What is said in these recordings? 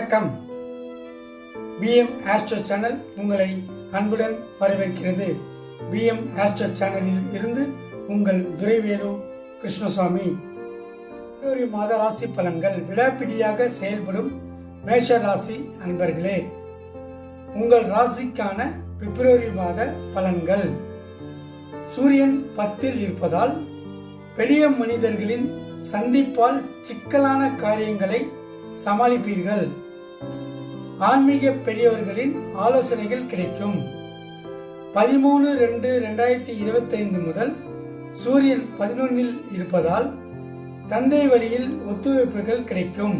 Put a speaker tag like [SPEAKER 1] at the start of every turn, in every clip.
[SPEAKER 1] வணக்கம். PM astro channel உங்களை அன்புடன் வரவேற்கிறது. பிஎம் ஆஸ்ட்ரோ சேனலில் இருந்து உங்கள் துரைவேலு கிருஷ்ணசாமி. பிப்ரவரி மாத ராசி பலன்கள். விடாப்பிடியாக செயல்படும் மேஷ ராசி அன்பர்களே, உங்கள் ராசிக்கான பிப்ரவரி மாத பலன்கள். சூரியன் 10 இருப்பதால் பெரிய மனிதர்களின் சந்திப்பால் சிக்கலான காரியங்களை சமாளிப்பீர்கள். ஆன்மீக பெரியவர்களின் ஆலோசனைகள் கிடைக்கும். 13/2/2025 முதல் சூரியன் 11 இருப்பதால் தந்தை வழியில் ஒத்துழைப்புகள் கிடைக்கும்.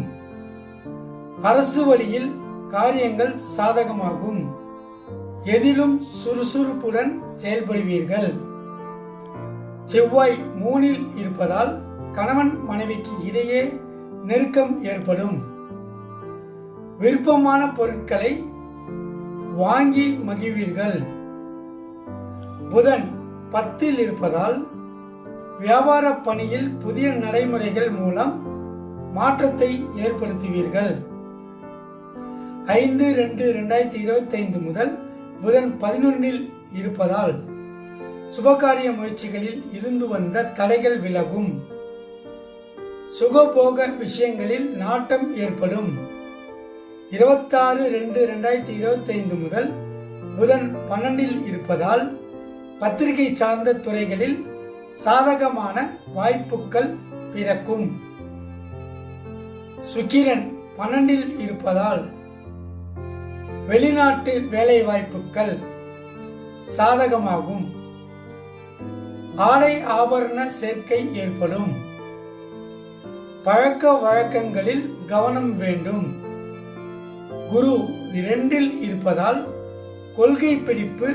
[SPEAKER 1] அரசு வழியில் காரியங்கள் சாதகமாகும். எதிலும் சுறுசுறுப்புடன் செயல்படுவீர்கள். செவ்வாய் 3 இருப்பதால் கணவன் மனைவிக்கு இடையே நெருக்கம் ஏற்படும். விருப்பமான பொருட்களை வாங்கி மகிழ்வீர்கள். புதன் 10 இருப்பதால் வியாபார பணியில் புதிய நடைமுறைகள் மூலம் மாற்றத்தை ஏற்படுத்துவீர்கள். 5/2/2025 முதல் புதன் 11 இருப்பதால் சுபகாரிய முயற்சிகளில் இருந்து வந்த தடைகள் விலகும். சுகபோக விஷயங்களில் நாட்டம் ஏற்படும். 26/2/2025 முதல் புதன் 12 இருப்பதால் பத்திரிகை சார்ந்த துறைகளில் சாதகமான வாய்ப்புகள் பிறக்கும். சுக்கிரன் 12 இருப்பதால் வெளிநாட்டு வேலை வாய்ப்புகள் சாதகமாகும். ஆடை ஆபரண சேர்க்கை ஏற்படும். பழக்க வழக்கங்களில் கவனம் வேண்டும். குரு 2 இருப்பதால் கொள்கை பிடிப்பு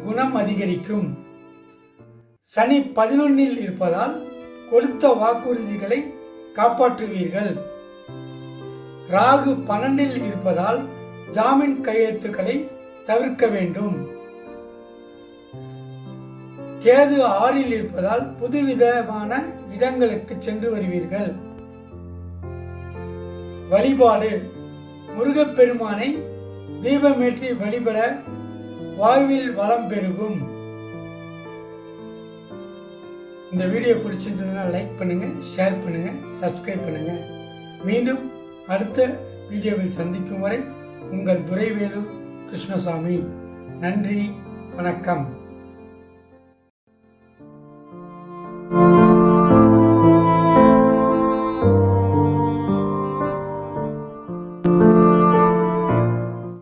[SPEAKER 1] குணம் அதிகரிக்கும். சனி 11 இருப்பதால் கொடுத்த வாக்குறுதிகளை காப்பாற்றுவீர்கள். ராகு 12 இருப்பதால் ஜாமீன் கையெழுத்துக்களை தவிர்க்க வேண்டும். கேது 6 இருப்பதால் புதுவிதமான இடங்களுக்கு சென்று வருவீர்கள். வழிபாடு. முருகப்பெருமானை தீபமேற்றி வழிபட வாழ்வில் வளம் பெருகும். இந்த வீடியோ பிடிச்சிருந்ததுன்னா லைக் பண்ணுங்க, ஷேர் பண்ணுங்க, சப்ஸ்கிரைப் பண்ணுங்க. மீண்டும் அடுத்த வீடியோவில் சந்திக்கும் வரை உங்கள் துரைவேலு கிருஷ்ணசாமி. நன்றி, வணக்கம்.